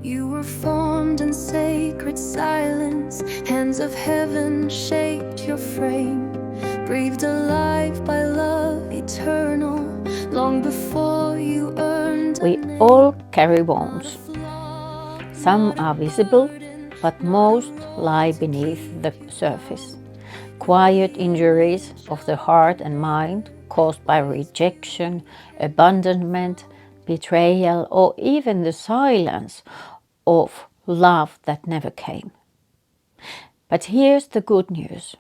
You were formed in sacred silence. Hands of heaven shaped your frame, breathed alive by love eternal, long before you earned a We name. all carry Not a wounds. flaw, Some not a are visible, burden, but not a most wall lie to beneath the keep you surface. home. Quiet injuries of the heart and mind caused by rejection, abandonment, betrayal, or even the silence of love that never came. But here's the good news: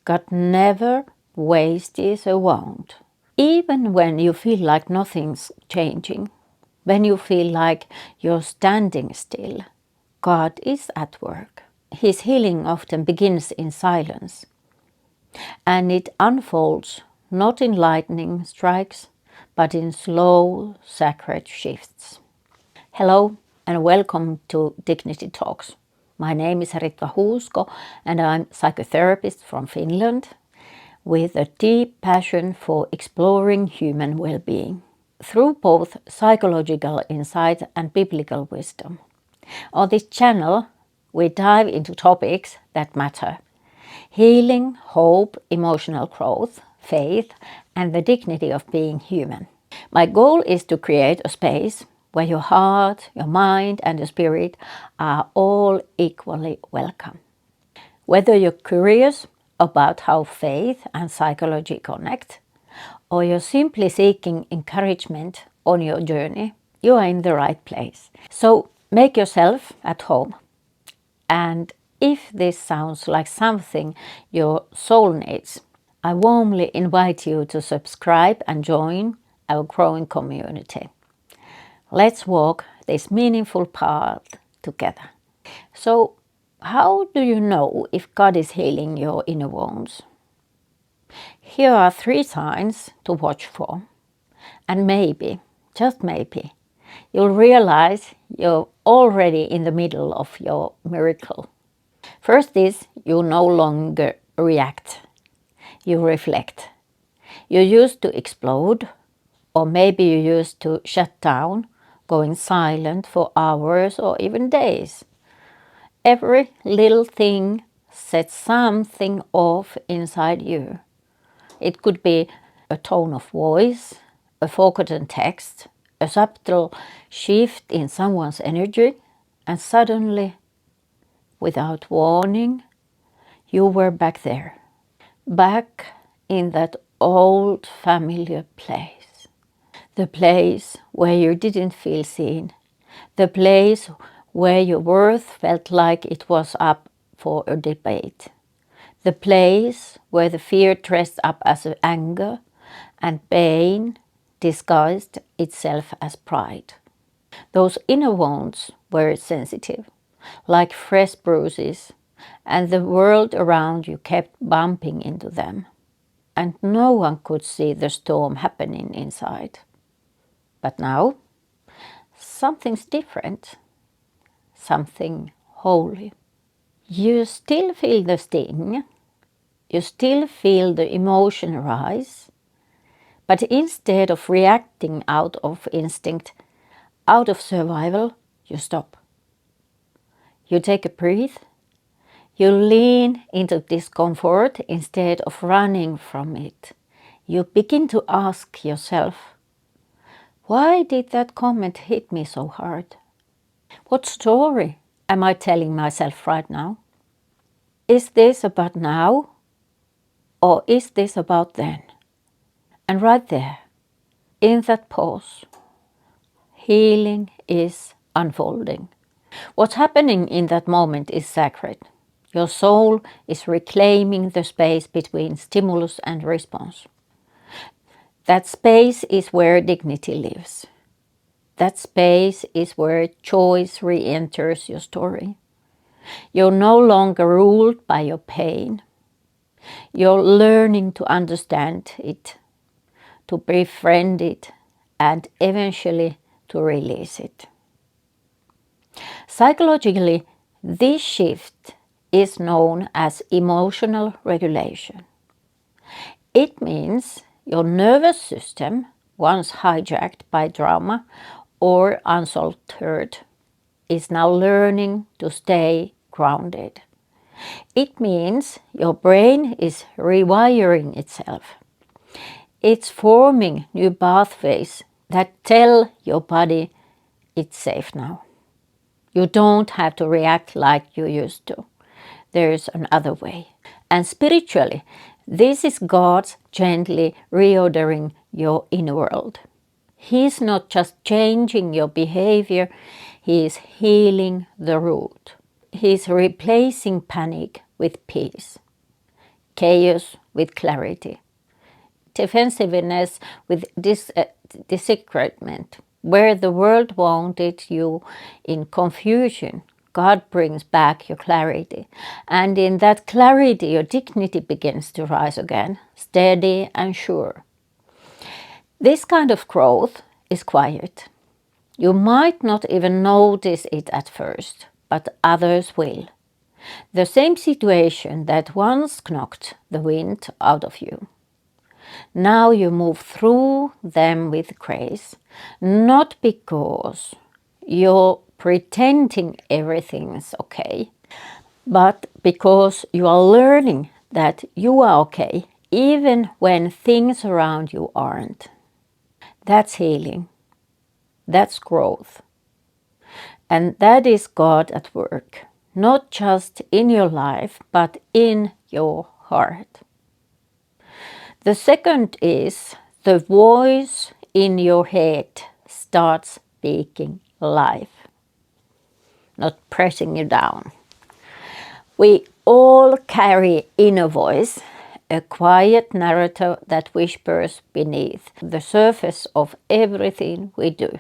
God never wastes a wound. Even when you feel like nothing's changing, when you feel like you're standing still, God is at work. His healing often begins in silence, and it unfolds not in lightning strikes, but in slow, sacred shifts. Hello, and welcome to Dignity Talks. My name is Ritva Huusko, and I'm psychotherapist from Finland with a deep passion for exploring human well-being through both psychological insight and biblical wisdom. On this channel, we dive into topics that matter: healing, hope, emotional growth, faith, and the dignity of being human. My goal is to create a space where your heart, your mind, and your spirit are all equally welcome. Whether you're curious about how faith and psychology connect, or you're simply seeking encouragement on your journey, you are in the right place. So make yourself at home. And if this sounds like something your soul needs, I warmly invite you to subscribe and join our growing community. Let's walk this meaningful path together. So, how do you know if God is healing your inner wounds? Here are 3 signs to watch for. And maybe, just maybe, you'll realize you're already in the middle of your miracle. First is you no longer react, you reflect. You used to explode, or maybe you used to shut down, going silent for hours or even days. Every little thing sets something off inside you. It could be a tone of voice, a forgotten text, a subtle shift in someone's energy, and suddenly, without warning, you were back there, back in that old familiar place. The place where you didn't feel seen, the place where your worth felt like it was up for a debate, the place where the fear dressed up as anger and pain disguised itself as pride. Those inner wounds were sensitive, like fresh bruises, and the world around you kept bumping into them. And no one could see the storm happening inside. But now, something's different, something holy. You still feel the sting, you still feel the emotion rise, but instead of reacting out of instinct, out of survival, you stop. You take a breath, you lean into discomfort instead of running from it. You begin to ask yourself, why did that comment hit me so hard? What story am I telling myself right now? Is this about now, or is this about then? And right there, in that pause, healing is unfolding. What's happening in that moment is sacred. Your soul is reclaiming the space between stimulus and response. That space is where dignity lives. That space is where choice re-enters your story. You're no longer ruled by your pain. You're learning to understand it, to befriend it, and eventually to release it. Psychologically, this shift is known as emotional regulation. It means your nervous system, once hijacked by trauma or unsolved hurt, is now learning to stay grounded. It means your brain is rewiring itself. It's forming new pathways that tell your body it's safe now. You don't have to react like you used to. There's another way. And spiritually, this is God gently reordering your inner world. He's not just changing your behavior, he is healing the root. He's replacing panic with peace, chaos with clarity, defensiveness with disagreement. Where the world wanted you in confusion, God brings back your clarity. And in that clarity, your dignity begins to rise again, steady and sure. This kind of growth is quiet. You might not even notice it at first, but others will. The same situation that once knocked the wind out of you. Now you move through them with grace, not because you're pretending everything's okay, but because you are learning that you are okay, even when things around you aren't. That's healing. That's growth. And that is God at work, not just in your life, but in your heart. The second is the voice in your head starts speaking life, not pressing you down. We all carry inner voice, a quiet narrator that whispers beneath the surface of everything we do.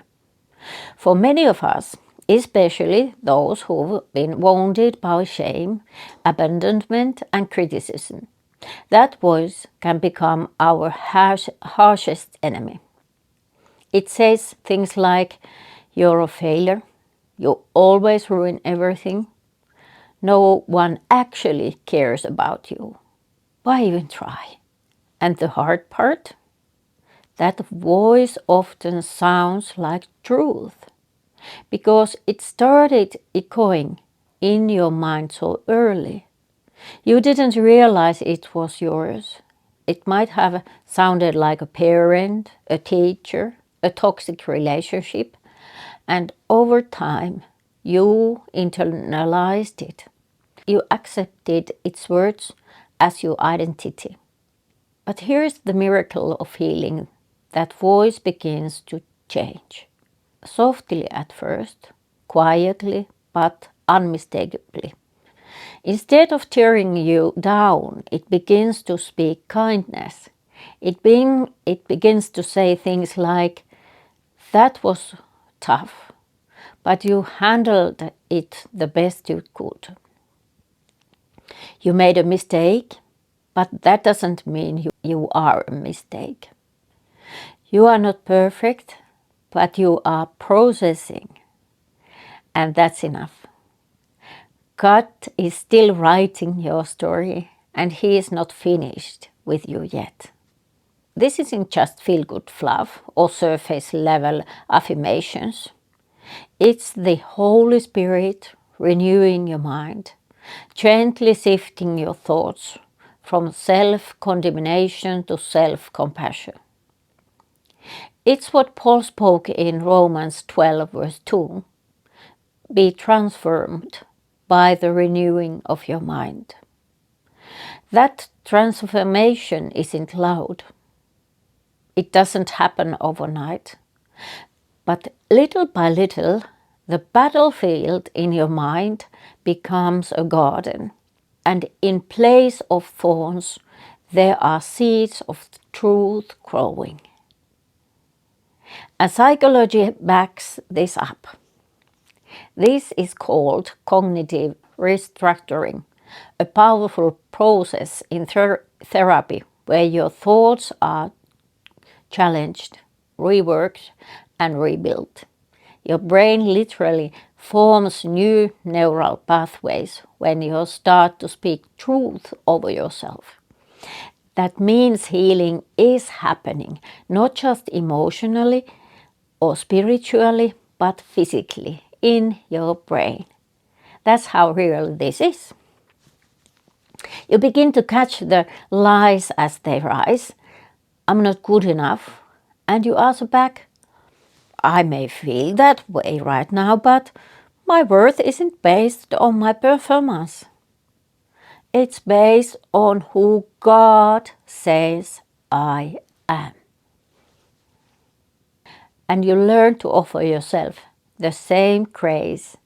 For many of us, especially those who've been wounded by shame, abandonment and criticism, that voice can become our harshest enemy. It says things like, you're a failure, you always ruin everything, no one actually cares about you. Why even try? And the hard part? That voice often sounds like truth, because it started echoing in your mind so early. You didn't realize it was yours. It might have sounded like a parent, a teacher, a toxic relationship, and over time you internalized it. You accepted its words as your identity. But here's the miracle of healing. That voice begins to change. Softly at first, quietly, but unmistakably. Instead of tearing you down, it begins to speak kindness. It begins to say things like, that was tough, but you handled it the best you could. You made a mistake, but that doesn't mean you are a mistake. You are not perfect, but you are processing, and that's enough. God is still writing your story, and He is not finished with you yet. This isn't just feel-good fluff or surface-level affirmations. It's the Holy Spirit renewing your mind, gently shifting your thoughts from self-condemnation to self-compassion. It's what Paul spoke in Romans 12, verse 2. Be transformed by the renewing of your mind. That transformation isn't loud. It doesn't happen overnight. But little by little, the battlefield in your mind becomes a garden. And in place of thorns, there are seeds of truth growing. And psychology backs this up. This is called cognitive restructuring, a powerful process in therapy where your thoughts are challenged, reworked, and rebuilt. Your brain literally forms new neural pathways when you start to speak truth over yourself. That means healing is happening, not just emotionally or spiritually, but physically, in your brain. That's how real this is. You begin to catch the lies as they rise. I'm not good enough. And you answer back, I may feel that way right now, but my worth isn't based on my performance. It's based on who God says I am. And you learn to offer yourself the same grace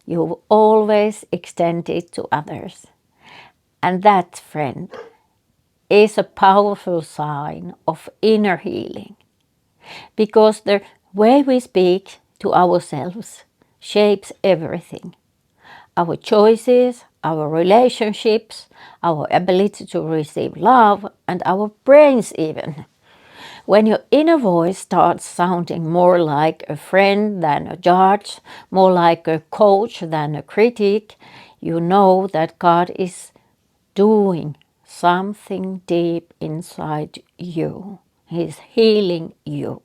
you've always extended to others. And that, friend, is a powerful sign of inner healing, because the way we speak to ourselves shapes everything. Our choices, our relationships, our ability to receive love, and our brains even. When your inner voice starts sounding more like a friend than a judge, more like a coach than a critic, you know that God is doing something deep inside you. He's healing you.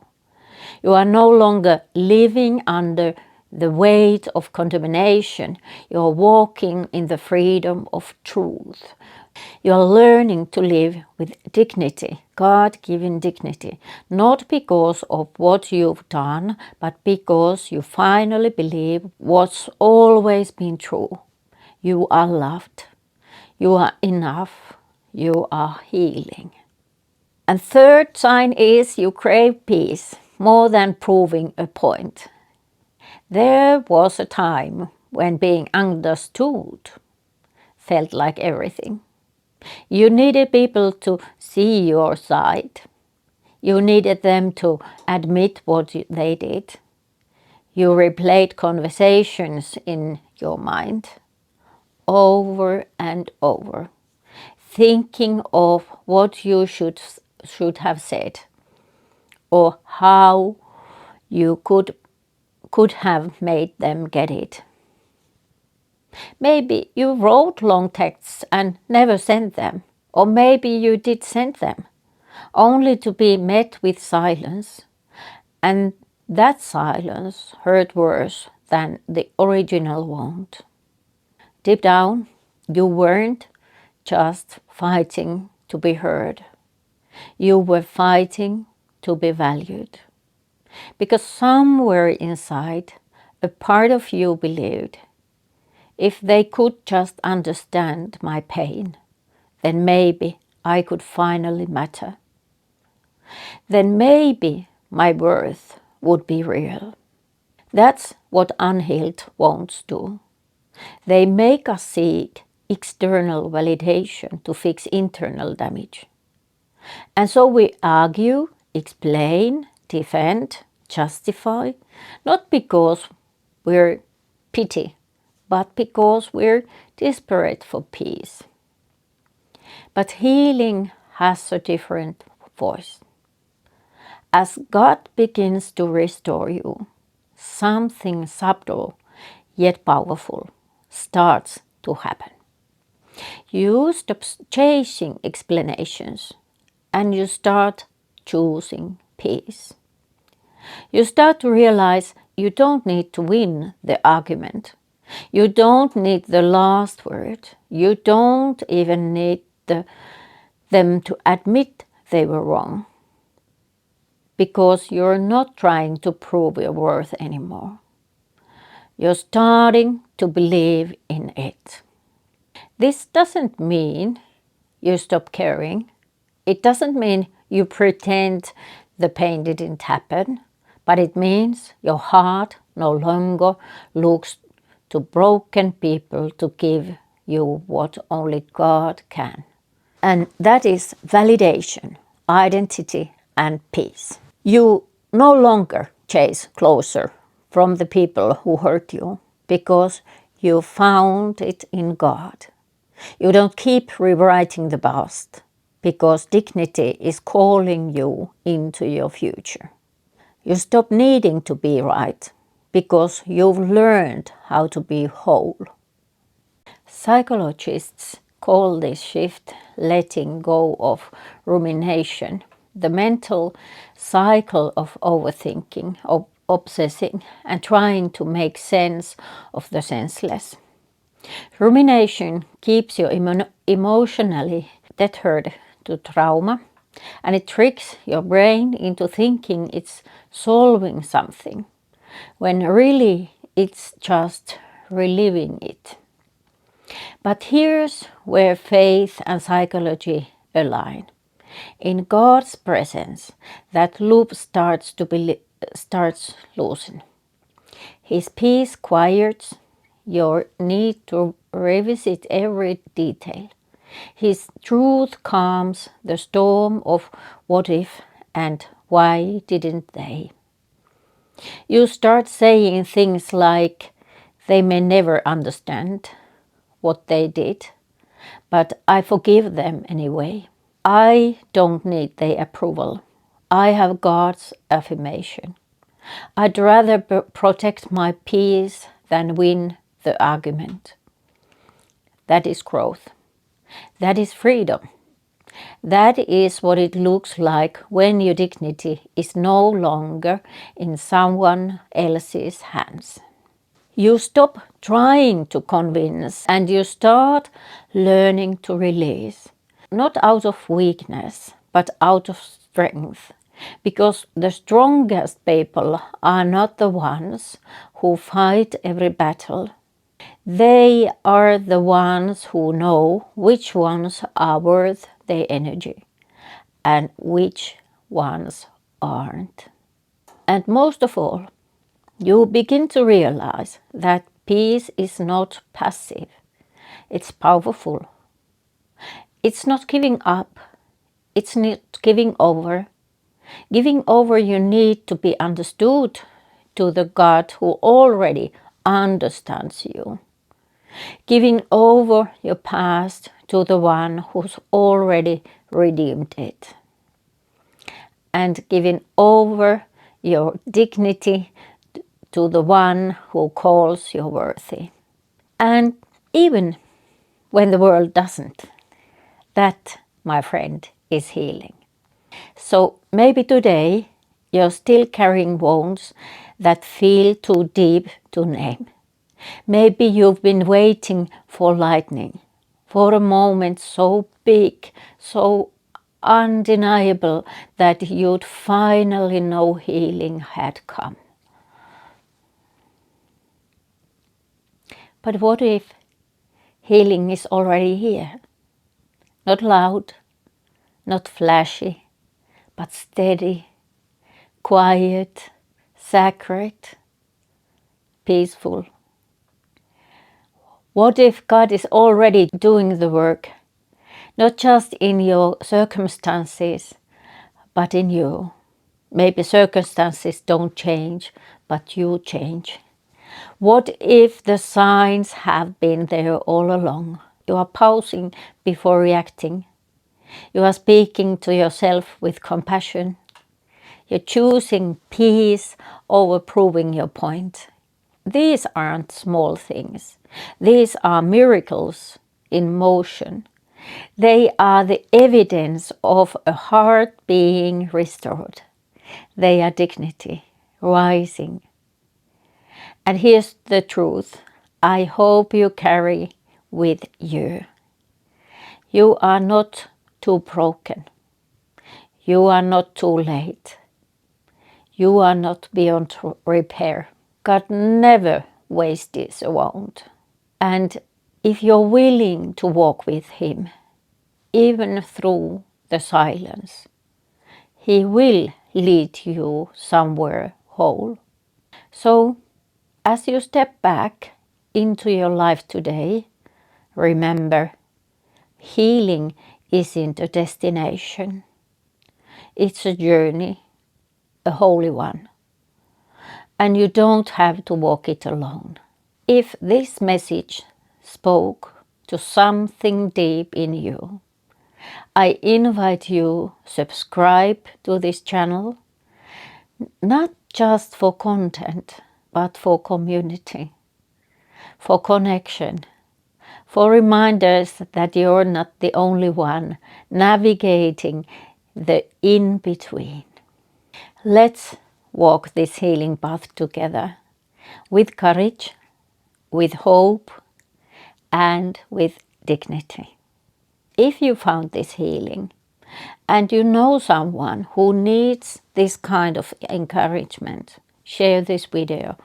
You are no longer living under the weight of condemnation. You are walking in the freedom of truth. You are learning to live with dignity, God-given dignity, not because of what you've done, but because you finally believe what's always been true. You are loved. You are enough. You are healing. And third sign is you crave peace more than proving a point. There was a time when being understood felt like everything. You needed people to see your side. You needed them to admit what they did. You replayed conversations in your mind over and over, thinking of what you should have said or how you could have made them get it. Maybe you wrote long texts and never sent them, or maybe you did send them, only to be met with silence, and that silence hurt worse than the original wound. Deep down, you weren't just fighting to be heard. You were fighting to be valued. Because somewhere inside, a part of you believed, if they could just understand my pain, then maybe I could finally matter. Then maybe my worth would be real. That's what unhealed wounds do. They make us seek external validation to fix internal damage. And so we argue, explain, defend, justify, not because we're pity, but because we're desperate for peace. But healing has a different voice. As God begins to restore you, something subtle yet powerful starts to happen. You stop chasing explanations and you start choosing peace. You start to realize you don't need to win the argument. You don't need the last word. You don't even need them to admit they were wrong, because you're not trying to prove your worth anymore. You're starting to believe in it. This doesn't mean you stop caring. It doesn't mean you pretend the pain didn't happen, but it means your heart no longer looks to broken people to give you what only God can. And that is validation, identity, and peace. You no longer chase closer from the people who hurt you because you found it in God. You don't keep rewriting the past because dignity is calling you into your future. You stop needing to be right because you've learned how to be whole. Psychologists call this shift letting go of rumination, the mental cycle of overthinking, of obsessing and trying to make sense of the senseless. Rumination keeps you emotionally tethered to trauma, and it tricks your brain into thinking it's solving something, when really it's just reliving it. But here's where faith and psychology align. In God's presence, that loop starts loosen. His peace quiets your need to revisit every detail. His truth calms the storm of what if and why didn't they. You start saying things like, they may never understand what they did, but I forgive them anyway. I don't need their approval. I have God's affirmation. I'd rather protect my peace than win the argument. That is growth. That is freedom. That is what it looks like when your dignity is no longer in someone else's hands. You stop trying to convince and you start learning to release. Not out of weakness, but out of strength. Because the strongest people are not the ones who fight every battle. They are the ones who know which ones are worth their energy and which ones aren't. And most of all, you begin to realize that peace is not passive. It's powerful. It's not giving up. It's not giving over. Giving over your need to be understood to the God who already understands you. Giving over your past to the one who's already redeemed it. And giving over your dignity to the one who calls you worthy. And even when the world doesn't, that, my friend, is healing. So maybe today you're still carrying wounds that feel too deep to name. Maybe you've been waiting for lightning, for a moment so big, so undeniable that you'd finally know healing had come. But what if healing is already here? Not loud, not flashy, but steady, quiet, sacred, peaceful. What if God is already doing the work, not just in your circumstances, but in you? Maybe circumstances don't change, but you change. What if the signs have been there all along? You are pausing before reacting. You are speaking to yourself with compassion. You're choosing peace over proving your point. These aren't small things. These are miracles in motion. They are the evidence of a heart being restored. They are dignity rising. And here's the truth. I hope you carry with you. You are not too broken. You are not too late. You are not beyond repair. God never wastes a wound. And if you're willing to walk with Him, even through the silence, He will lead you somewhere whole. So, as you step back into your life today, remember, healing isn't a destination. It's a journey, a holy one. And you don't have to walk it alone. If this message spoke to something deep in you, I invite you to subscribe to this channel, not just for content, but for community, for connection, for reminders that you're not the only one navigating the in-between. Let's walk this healing path together with courage, with hope, and with dignity. If you found this healing and you know someone who needs this kind of encouragement, share this video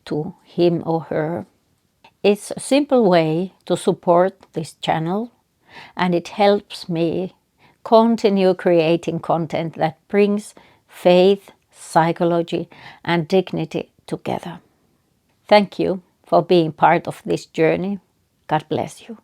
to him or her. It's a simple way to support this channel, and it helps me continue creating content that brings faith, psychology, and dignity together. Thank you for being part of this journey. God bless you.